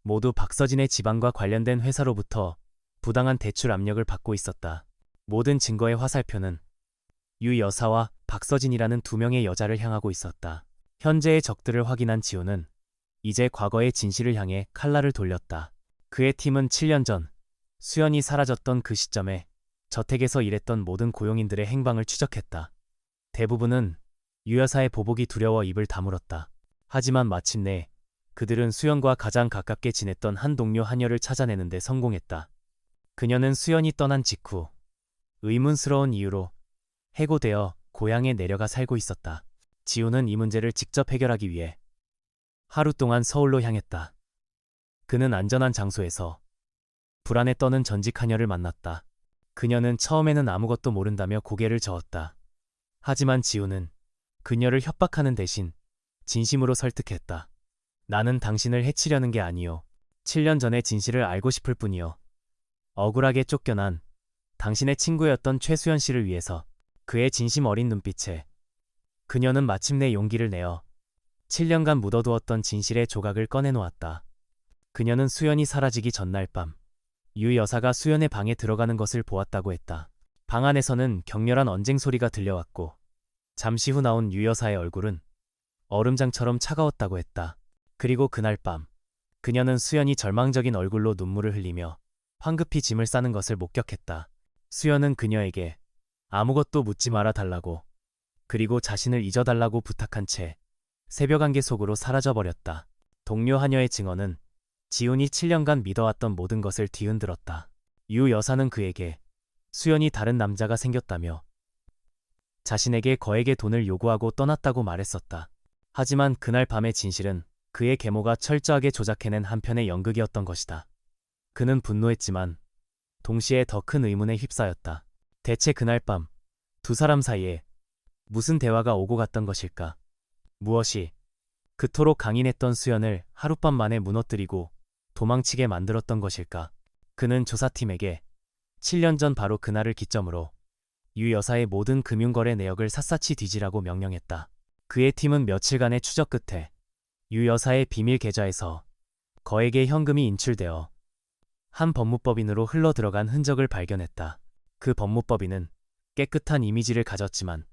모두 박서진의 집안과 관련된 회사로부터 부당한 대출 압력을 받고 있었다. 모든 증거의 화살표는 유 여사와 박서진이라는 두 명의 여자를 향하고 있었다. 현재의 적들을 확인한 지훈은 이제 과거의 진실을 향해 칼날을 돌렸다. 그의 팀은 7년 전 수연이 사라졌던 그 시점에 저택에서 일했던 모든 고용인들의 행방을 추적했다. 대부분은 유 여사의 보복이 두려워 입을 다물었다. 하지만 마침내 그들은 수연과 가장 가깝게 지냈던 한 동료 한여를 찾아내는 데 성공했다. 그녀는 수연이 떠난 직후 의문스러운 이유로 해고되어 고향에 내려가 살고 있었다. 지훈은 이 문제를 직접 해결하기 위해 하루 동안 서울로 향했다. 그는 안전한 장소에서 불안에 떠는 전직 한여를 만났다. 그녀는 처음에는 아무것도 모른다며 고개를 저었다. 하지만 지훈은 그녀를 협박하는 대신 진심으로 설득했다. 나는 당신을 해치려는 게 아니요. 7년 전의 진실을 알고 싶을 뿐이요. 억울하게 쫓겨난 당신의 친구였던 최수연 씨를 위해서 그의 진심 어린 눈빛에 그녀는 마침내 용기를 내어 7년간 묻어두었던 진실의 조각을 꺼내놓았다. 그녀는 수연이 사라지기 전날 밤, 유 여사가 수연의 방에 들어가는 것을 보았다고 했다. 방 안에서는 격렬한 언쟁 소리가 들려왔고, 잠시 후 나온 유 여사의 얼굴은 얼음장처럼 차가웠다고 했다. 그리고 그날 밤, 그녀는 수연이 절망적인 얼굴로 눈물을 흘리며 황급히 짐을 싸는 것을 목격했다. 수연은 그녀에게 아무것도 묻지 말아 달라고, 그리고 자신을 잊어달라고 부탁한 채 새벽 안개 속으로 사라져버렸다. 동료 하녀의 증언은 지훈이 7년간 믿어왔던 모든 것을 뒤흔들었다. 유 여사는 그에게 수연이 다른 남자가 생겼다며 자신에게 거액의 돈을 요구하고 떠났다고 말했었다. 하지만 그날 밤의 진실은 그의 계모가 철저하게 조작해낸 한편의 연극이었던 것이다. 그는 분노했지만 동시에 더 큰 의문에 휩싸였다. 대체 그날 밤 두 사람 사이에 무슨 대화가 오고 갔던 것일까? 무엇이 그토록 강인했던 수연을 하룻밤 만에 무너뜨리고 도망치게 만들었던 것일까? 그는 조사팀에게 7년 전 바로 그날을 기점으로 유 여사의 모든 금융거래 내역을 샅샅이 뒤지라고 명령했다. 그의 팀은 며칠간의 추적 끝에 유 여사의 비밀 계좌에서 거액의 현금이 인출되어 한 법무법인으로 흘러들어간 흔적을 발견했다. 그 법무법인은 깨끗한 이미지를 가졌지만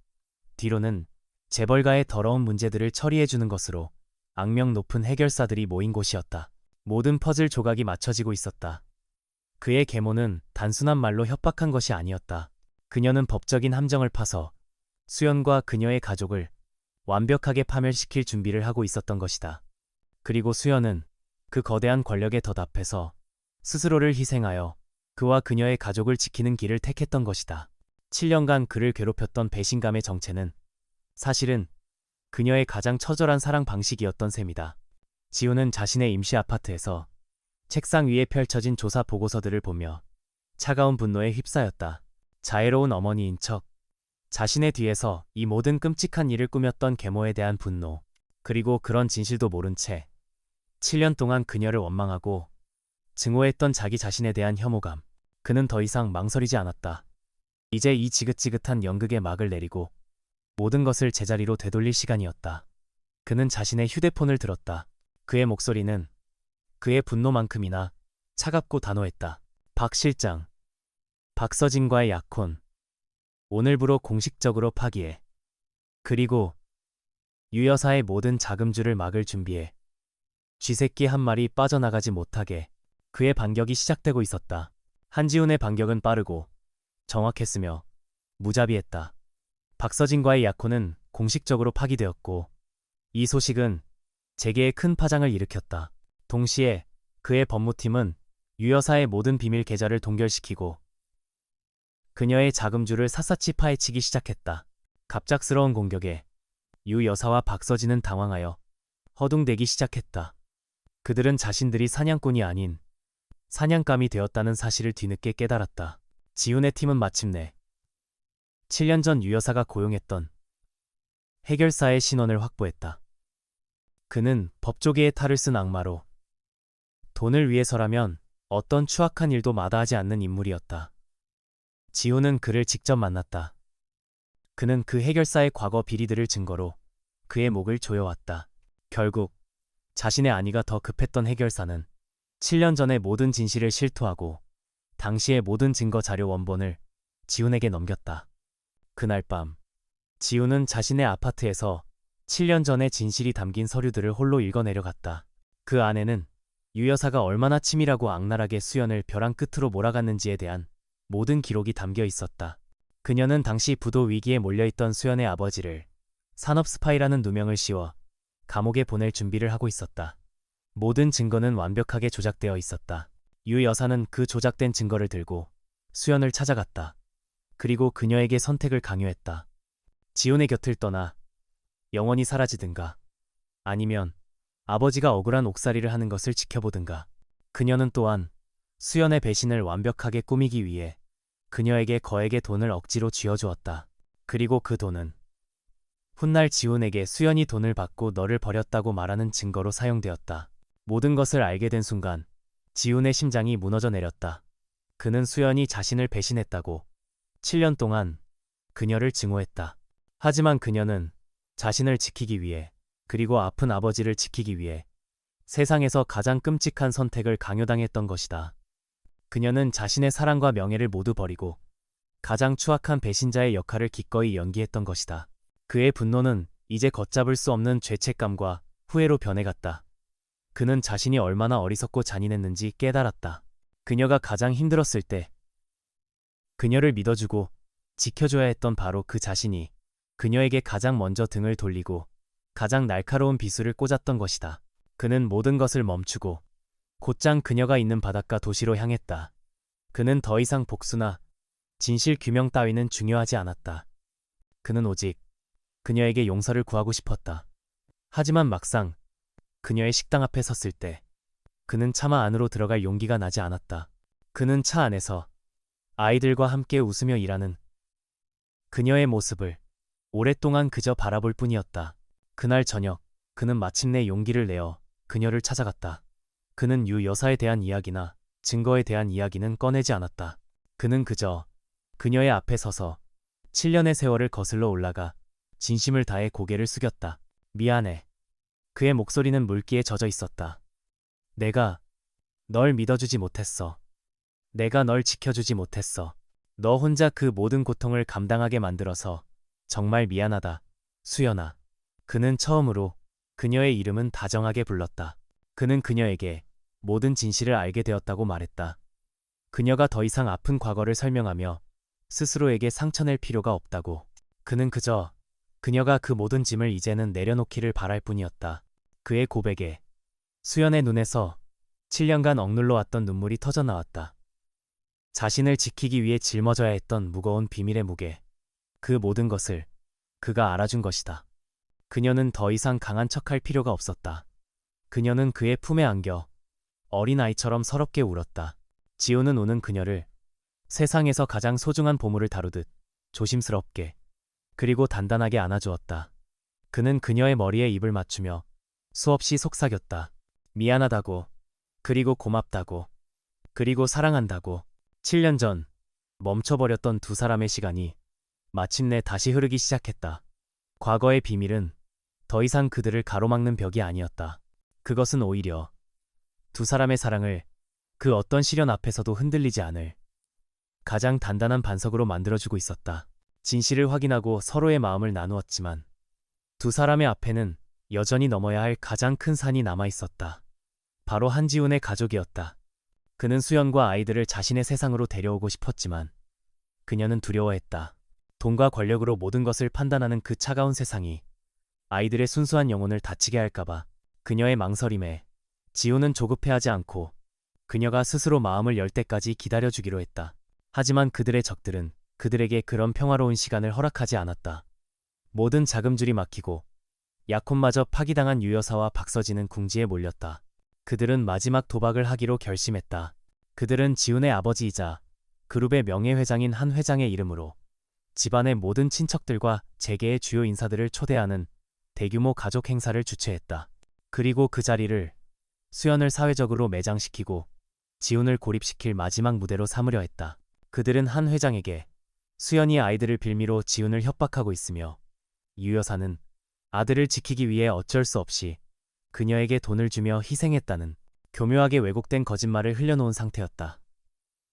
뒤로는 재벌가의 더러운 문제들을 처리해주는 것으로 악명 높은 해결사들이 모인 곳이었다. 모든 퍼즐 조각이 맞춰지고 있었다. 그의 계모는 단순한 말로 협박한 것이 아니었다. 그녀는 법적인 함정을 파서 수연과 그녀의 가족을 완벽하게 파멸시킬 준비를 하고 있었던 것이다. 그리고 수연은 그 거대한 권력에 덧합해서 스스로를 희생하여 그와 그녀의 가족을 지키는 길을 택했던 것이다. 7년간 그를 괴롭혔던 배신감의 정체는 사실은 그녀의 가장 처절한 사랑 방식이었던 셈이다. 지훈은 자신의 임시 아파트에서 책상 위에 펼쳐진 조사 보고서들을 보며 차가운 분노에 휩싸였다. 자애로운 어머니인 척 자신의 뒤에서 이 모든 끔찍한 일을 꾸몄던 계모에 대한 분노, 그리고 그런 진실도 모른 채 7년 동안 그녀를 원망하고 증오했던 자기 자신에 대한 혐오감. 그는 더 이상 망설이지 않았다. 이제 이 지긋지긋한 연극의 막을 내리고 모든 것을 제자리로 되돌릴 시간이었다. 그는 자신의 휴대폰을 들었다. 그의 목소리는 그의 분노만큼이나 차갑고 단호했다. 박 실장, 박서진과의 약혼, 오늘부로 공식적으로 파기해. 그리고 유 여사의 모든 자금줄을 막을 준비해. 쥐새끼 한 마리 빠져나가지 못하게. 그의 반격이 시작되고 있었다. 한지훈의 반격은 빠르고 정확했으며 무자비했다. 박서진과의 약혼은 공식적으로 파기되었고 이 소식은 재계에 큰 파장을 일으켰다. 동시에 그의 법무팀은 유 여사의 모든 비밀 계좌를 동결시키고 그녀의 자금줄을 샅샅이 파헤치기 시작했다. 갑작스러운 공격에 유 여사와 박서진은 당황하여 허둥대기 시작했다. 그들은 자신들이 사냥꾼이 아닌 사냥감이 되었다는 사실을 뒤늦게 깨달았다. 지훈의 팀은 마침내 7년 전 유 여사가 고용했던 해결사의 신원을 확보했다. 그는 법조계의 탈을 쓴 악마로 돈을 위해서라면 어떤 추악한 일도 마다하지 않는 인물이었다. 지훈은 그를 직접 만났다. 그는 그 해결사의 과거 비리들을 증거로 그의 목을 조여왔다. 결국 자신의 안위가 더 급했던 해결사는 7년 전의 모든 진실을 실토하고 당시의 모든 증거 자료 원본을 지훈에게 넘겼다. 그날 밤 지훈은 자신의 아파트에서 7년 전의 진실이 담긴 서류들을 홀로 읽어내려갔다. 그 안에는 유 여사가 얼마나 치밀하고 악랄하게 수연을 벼랑 끝으로 몰아갔는지에 대한 모든 기록이 담겨 있었다. 그녀는 당시 부도 위기에 몰려있던 수연의 아버지를 산업 스파이라는 누명을 씌워 감옥에 보낼 준비를 하고 있었다. 모든 증거는 완벽하게 조작되어 있었다. 유 여사는 그 조작된 증거를 들고 수연을 찾아갔다. 그리고 그녀에게 선택을 강요했다. 지훈의 곁을 떠나 영원히 사라지든가 아니면 아버지가 억울한 옥살이를 하는 것을 지켜보든가. 그녀는 또한 수연의 배신을 완벽하게 꾸미기 위해 그녀에게 거액의 돈을 억지로 쥐어주었다. 그리고 그 돈은 훗날 지훈에게 수연이 돈을 받고 너를 버렸다고 말하는 증거로 사용되었다. 모든 것을 알게 된 순간 지훈의 심장이 무너져 내렸다. 그는 수연이 자신을 배신했다고 7년 동안 그녀를 증오했다. 하지만 그녀는 자신을 지키기 위해, 그리고 아픈 아버지를 지키기 위해 세상에서 가장 끔찍한 선택을 강요당했던 것이다. 그녀는 자신의 사랑과 명예를 모두 버리고 가장 추악한 배신자의 역할을 기꺼이 연기했던 것이다. 그의 분노는 이제 걷잡을 수 없는 죄책감과 후회로 변해갔다. 그는 자신이 얼마나 어리석고 잔인했는지 깨달았다. 그녀가 가장 힘들었을 때 그녀를 믿어주고 지켜줘야 했던 바로 그 자신이 그녀에게 가장 먼저 등을 돌리고 가장 날카로운 비수를 꽂았던 것이다. 그는 모든 것을 멈추고 곧장 그녀가 있는 바닷가 도시로 향했다. 그는 더 이상 복수나 진실 규명 따위는 중요하지 않았다. 그는 오직 그녀에게 용서를 구하고 싶었다. 하지만 막상 그녀의 식당 앞에 섰을 때 그는 차마 안으로 들어갈 용기가 나지 않았다. 그는 차 안에서 아이들과 함께 웃으며 일하는 그녀의 모습을 오랫동안 그저 바라볼 뿐이었다. 그날 저녁 그는 마침내 용기를 내어 그녀를 찾아갔다. 그는 유 여사에 대한 이야기나 증거에 대한 이야기는 꺼내지 않았다. 그는 그저 그녀의 앞에 서서 7년의 세월을 거슬러 올라가 진심을 다해 고개를 숙였다. 미안해. 그의 목소리는 물기에 젖어 있었다. 내가 널 믿어주지 못했어. 내가 널 지켜주지 못했어. 너 혼자 그 모든 고통을 감당하게 만들어서 정말 미안하다, 수연아. 그는 처음으로 그녀의 이름은 다정하게 불렀다. 그는 그녀에게 모든 진실을 알게 되었다고 말했다. 그녀가 더 이상 아픈 과거를 설명하며 스스로에게 상처낼 필요가 없다고. 그는 그저 그녀가 그 모든 짐을 이제는 내려놓기를 바랄 뿐이었다. 그의 고백에 수연의 눈에서 7년간 억눌러 왔던 눈물이 터져나왔다. 자신을 지키기 위해 짊어져야 했던 무거운 비밀의 무게, 그 모든 것을 그가 알아준 것이다. 그녀는 더 이상 강한 척할 필요가 없었다. 그녀는 그의 품에 안겨 어린아이처럼 서럽게 울었다. 지우는 우는 그녀를 세상에서 가장 소중한 보물을 다루듯 조심스럽게 그리고 단단하게 안아주었다. 그는 그녀의 머리에 입을 맞추며 수없이 속삭였다. 미안하다고, 그리고 고맙다고, 그리고 사랑한다고. 7년 전 멈춰버렸던 두 사람의 시간이 마침내 다시 흐르기 시작했다. 과거의 비밀은 더 이상 그들을 가로막는 벽이 아니었다. 그것은 오히려 두 사람의 사랑을 그 어떤 시련 앞에서도 흔들리지 않을 가장 단단한 반석으로 만들어주고 있었다. 진실을 확인하고 서로의 마음을 나누었지만 두 사람의 앞에는 여전히 넘어야 할 가장 큰 산이 남아있었다. 바로 한지훈의 가족이었다. 그는 수연과 아이들을 자신의 세상으로 데려오고 싶었지만 그녀는 두려워했다. 돈과 권력으로 모든 것을 판단하는 그 차가운 세상이 아이들의 순수한 영혼을 다치게 할까봐. 그녀의 망설임에 지우는 조급해하지 않고 그녀가 스스로 마음을 열 때까지 기다려주기로 했다. 하지만 그들의 적들은 그들에게 그런 평화로운 시간을 허락하지 않았다. 모든 자금줄이 막히고 약혼마저 파기당한 유여사와 박서진은 궁지에 몰렸다. 그들은 마지막 도박을 하기로 결심했다. 그들은 지훈의 아버지이자 그룹의 명예회장인 한 회장의 이름으로 집안의 모든 친척들과 재계의 주요 인사들을 초대하는 대규모 가족 행사를 주최했다. 그리고 그 자리를 수연을 사회적으로 매장시키고 지훈을 고립시킬 마지막 무대로 삼으려 했다. 그들은 한 회장에게 수연이 아이들을 빌미로 지훈을 협박하고 있으며 유 여사는 아들을 지키기 위해 어쩔 수 없이 그녀에게 돈을 주며 희생했다는 교묘하게 왜곡된 거짓말을 흘려놓은 상태였다.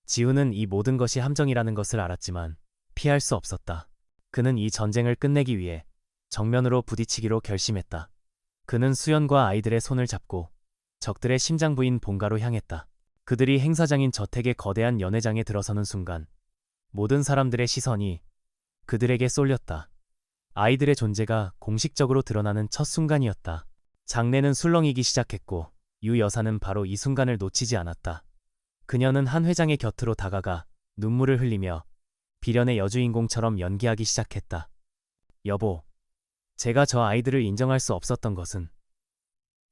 지훈은 이 모든 것이 함정이라는 것을 알았지만 피할 수 없었다. 그는 이 전쟁을 끝내기 위해 정면으로 부딪히기로 결심했다. 그는 수연과 아이들의 손을 잡고 적들의 심장부인 본가로 향했다. 그들이 행사장인 저택의 거대한 연회장에 들어서는 순간 모든 사람들의 시선이 그들에게 쏠렸다. 아이들의 존재가 공식적으로 드러나는 첫 순간이었다. 장례는 술렁이기 시작했고 유 여사는 바로 이 순간을 놓치지 않았다. 그녀는 한 회장의 곁으로 다가가 눈물을 흘리며 비련의 여주인공처럼 연기하기 시작했다. 여보, 제가 저 아이들을 인정할 수 없었던 것은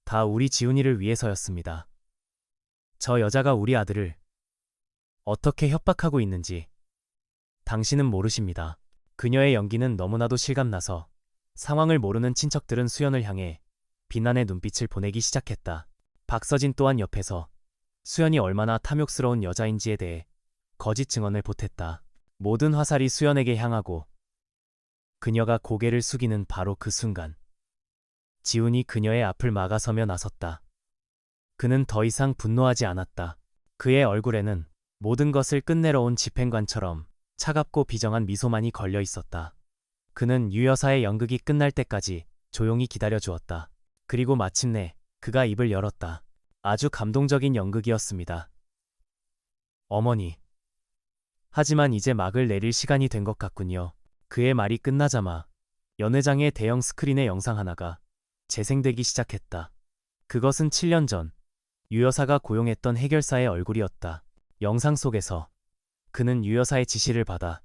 다 우리 지훈이를 위해서였습니다. 저 여자가 우리 아들을 어떻게 협박하고 있는지 당신은 모르십니다. 그녀의 연기는 너무나도 실감나서 상황을 모르는 친척들은 수연을 향해 비난의 눈빛을 보내기 시작했다. 박서진 또한 옆에서 수연이 얼마나 탐욕스러운 여자인지에 대해 거짓 증언을 보탰다. 모든 화살이 수연에게 향하고 그녀가 고개를 숙이는 바로 그 순간 지훈이 그녀의 앞을 막아서며 나섰다. 그는 더 이상 분노하지 않았다. 그의 얼굴에는 모든 것을 끝내러 온 집행관처럼 차갑고 비정한 미소만이 걸려 있었다. 그는 유 여사의 연극이 끝날 때까지 조용히 기다려 주었다. 그리고 마침내 그가 입을 열었다. 아주 감동적인 연극이었습니다. 어머니. 하지만 이제 막을 내릴 시간이 된 것 같군요. 그의 말이 끝나자마 연회장의 대형 스크린의 영상 하나가 재생되기 시작했다. 그것은 7년 전 유 여사가 고용했던 해결사의 얼굴이었다. 영상 속에서 그는 유 여사의 지시를 받아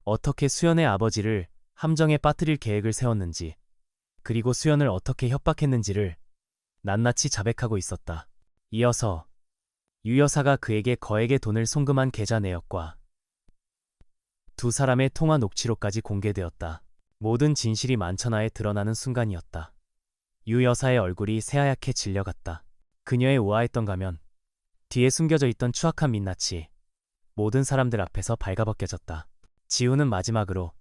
어떻게 수연의 아버지를 함정에 빠뜨릴 계획을 세웠는지, 그리고 수연을 어떻게 협박했는지를 낱낱이 자백하고 있었다. 이어서 유 여사가 그에게 거액의 돈을 송금한 계좌 내역과 두 사람의 통화 녹취록까지 공개되었다. 모든 진실이 만천하에 드러나는 순간이었다. 유 여사의 얼굴이 새하얗게 질려갔다. 그녀의 우아했던 가면, 뒤에 숨겨져 있던 추악한 민낯이 모든 사람들 앞에서 발가벗겨졌다. 지훈은 마지막으로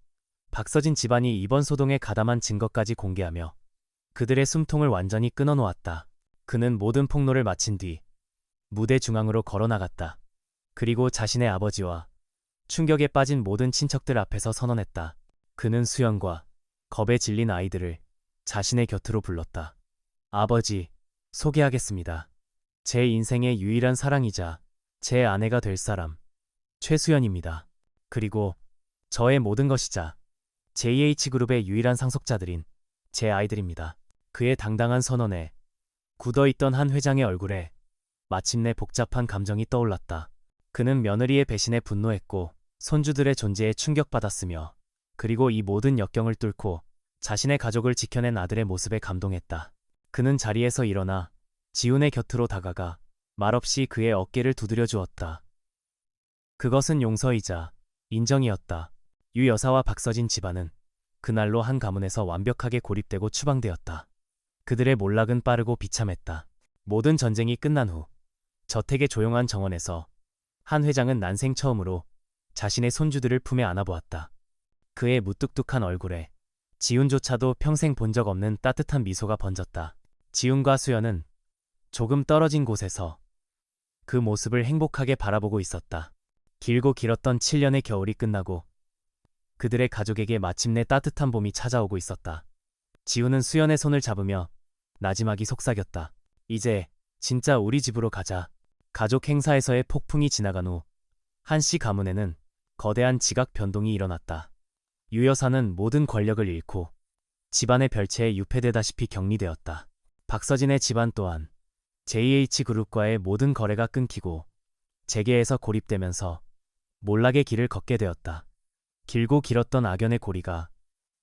박서진 집안이 이번 소동에 가담한 증거까지 공개하며 그들의 숨통을 완전히 끊어놓았다. 그는 모든 폭로를 마친 뒤 무대 중앙으로 걸어나갔다. 그리고 자신의 아버지와 충격에 빠진 모든 친척들 앞에서 선언했다. 그는 수연과 겁에 질린 아이들을 자신의 곁으로 불렀다. 아버지, 소개하겠습니다. 제 인생의 유일한 사랑이자 제 아내가 될 사람, 최수연입니다. 그리고 저의 모든 것이자 JH그룹의 유일한 상속자들인 제 아이들입니다. 그의 당당한 선언에 굳어있던 한 회장의 얼굴에 마침내 복잡한 감정이 떠올랐다. 그는 며느리의 배신에 분노했고 손주들의 존재에 충격받았으며, 그리고 이 모든 역경을 뚫고 자신의 가족을 지켜낸 아들의 모습에 감동했다. 그는 자리에서 일어나 지훈의 곁으로 다가가 말없이 그의 어깨를 두드려 주었다. 그것은 용서이자 인정이었다. 유 여사와 박서진 집안은 그날로 한 가문에서 완벽하게 고립되고 추방되었다. 그들의 몰락은 빠르고 비참했다. 모든 전쟁이 끝난 후 저택의 조용한 정원에서 한 회장은 난생 처음으로 자신의 손주들을 품에 안아보았다. 그의 무뚝뚝한 얼굴에 지훈조차도 평생 본 적 없는 따뜻한 미소가 번졌다. 지훈과 수연은 조금 떨어진 곳에서 그 모습을 행복하게 바라보고 있었다. 길고 길었던 7년의 겨울이 끝나고 그들의 가족에게 마침내 따뜻한 봄이 찾아오고 있었다. 지훈은 수연의 손을 잡으며 나지막이 속삭였다. 이제 진짜 우리 집으로 가자. 가족 행사에서의 폭풍이 지나간 후 한씨 가문에는 거대한 지각 변동이 일어났다. 유 여사는 모든 권력을 잃고 집안의 별채에 유폐되다시피 격리되었다. 박서진의 집안 또한 JH그룹과의 모든 거래가 끊기고 재계에서 고립되면서 몰락의 길을 걷게 되었다. 길고 길었던 악연의 고리가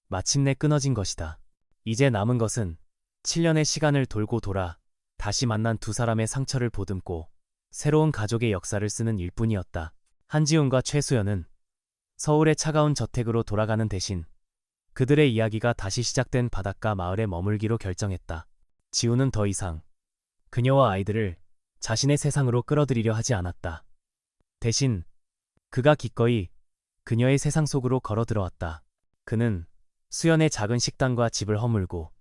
마침내 끊어진 것이다. 이제 남은 것은 7년의 시간을 돌고 돌아 다시 만난 두 사람의 상처를 보듬고 새로운 가족의 역사를 쓰는 일뿐이었다. 한지훈과 최수연은 서울의 차가운 저택으로 돌아가는 대신 그들의 이야기가 다시 시작된 바닷가 마을에 머물기로 결정했다. 지훈은 더 이상 그녀와 아이들을 자신의 세상으로 끌어들이려 하지 않았다. 대신 그가 기꺼이 그녀의 세상 속으로 걸어 들어왔다. 그는 수연의 작은 식당과 집을 허물고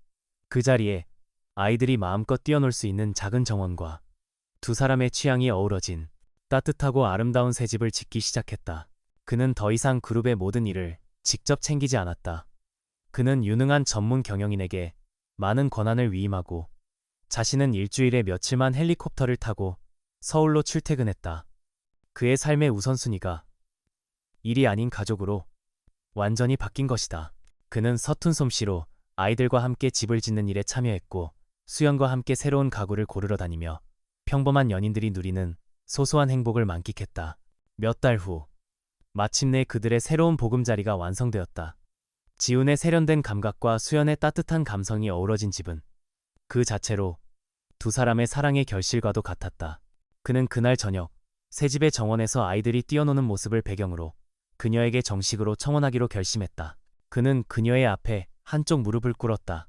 그 자리에 아이들이 마음껏 뛰어놀 수 있는 작은 정원과 두 사람의 취향이 어우러진 따뜻하고 아름다운 새 집을 짓기 시작했다. 그는 더 이상 그룹의 모든 일을 직접 챙기지 않았다. 그는 유능한 전문 경영인에게 많은 권한을 위임하고 자신은 일주일에 며칠만 헬리콥터를 타고 서울로 출퇴근했다. 그의 삶의 우선순위가 일이 아닌 가족으로 완전히 바뀐 것이다. 그는 서툰 솜씨로 아이들과 함께 집을 짓는 일에 참여했고 수연과 함께 새로운 가구를 고르러 다니며 평범한 연인들이 누리는 소소한 행복을 만끽했다. 몇 달 후 마침내 그들의 새로운 보금자리가 완성되었다. 지훈의 세련된 감각과 수연의 따뜻한 감성이 어우러진 집은 그 자체로 두 사람의 사랑의 결실과도 같았다. 그는 그날 저녁 새 집의 정원에서 아이들이 뛰어노는 모습을 배경으로 그녀에게 정식으로 청혼하기로 결심했다. 그는 그녀의 앞에 한쪽 무릎을 꿇었다.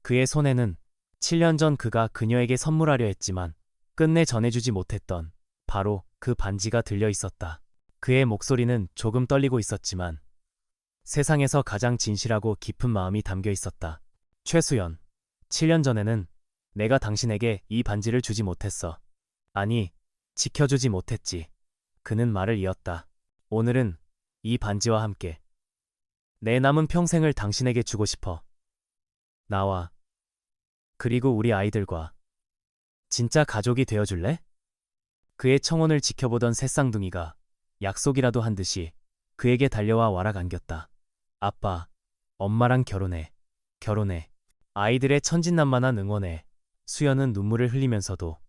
그의 손에는 7년 전 그가 그녀에게 선물하려 했지만 끝내 전해주지 못했던 바로 그 반지가 들려 있었다. 그의 목소리는 조금 떨리고 있었지만 세상에서 가장 진실하고 깊은 마음이 담겨 있었다. 최수연, 7년 전에는 내가 당신에게 이 반지를 주지 못했어. 아니, 지켜주지 못했지. 그는 말을 이었다. 오늘은 이 반지와 함께 내 남은 평생을 당신에게 주고 싶어. 나와, 그리고 우리 아이들과 진짜 가족이 되어줄래? 그의 청혼을 지켜보던 새쌍둥이가 약속이라도 한 듯이 그에게 달려와 와락 안겼다. 아빠, 엄마랑 결혼해. 결혼해. 아이들의 천진난만한 응원에 수연은 눈물을 흘리면서도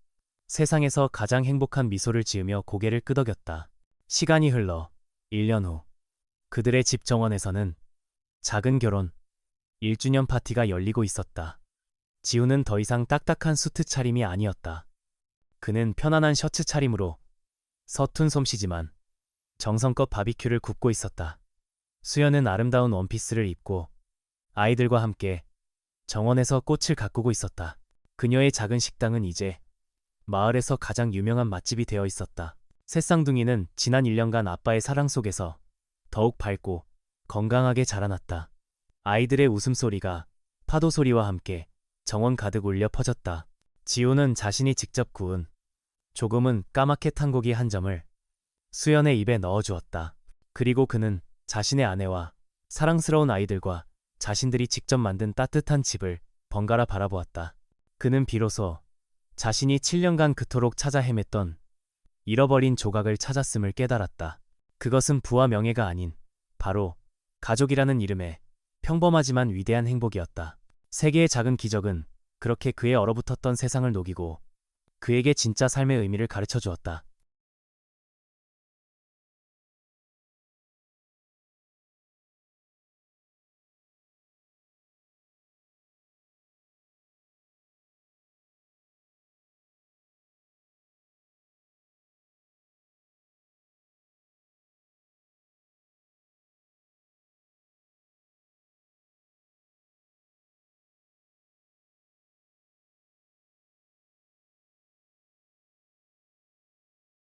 세상에서 가장 행복한 미소를 지으며 고개를 끄덕였다. 시간이 흘러 1년 후 그들의 집 정원에서는 작은 결혼 1주년 파티가 열리고 있었다. 지우는 더 이상 딱딱한 수트 차림이 아니었다. 그는 편안한 셔츠 차림으로 서툰 솜씨지만 정성껏 바비큐를 굽고 있었다. 수연은 아름다운 원피스를 입고 아이들과 함께 정원에서 꽃을 가꾸고 있었다. 그녀의 작은 식당은 이제 마을에서 가장 유명한 맛집이 되어 있었다. 새쌍둥이는 지난 1년간 아빠의 사랑 속에서 더욱 밝고 건강하게 자라났다. 아이들의 웃음소리가 파도 소리와 함께 정원 가득 울려 퍼졌다. 지우는 자신이 직접 구운 조금은 까맣게 탄 고기 한 점을 수연의 입에 넣어주었다. 그리고 그는 자신의 아내와 사랑스러운 아이들과 자신들이 직접 만든 따뜻한 집을 번갈아 바라보았다. 그는 비로소 자신이 7년간 그토록 찾아 헤맸던 잃어버린 조각을 찾았음을 깨달았다. 그것은 부와 명예가 아닌 바로 가족이라는 이름의 평범하지만 위대한 행복이었다. 세계의 작은 기적은 그렇게 그의 얼어붙었던 세상을 녹이고 그에게 진짜 삶의 의미를 가르쳐 주었다.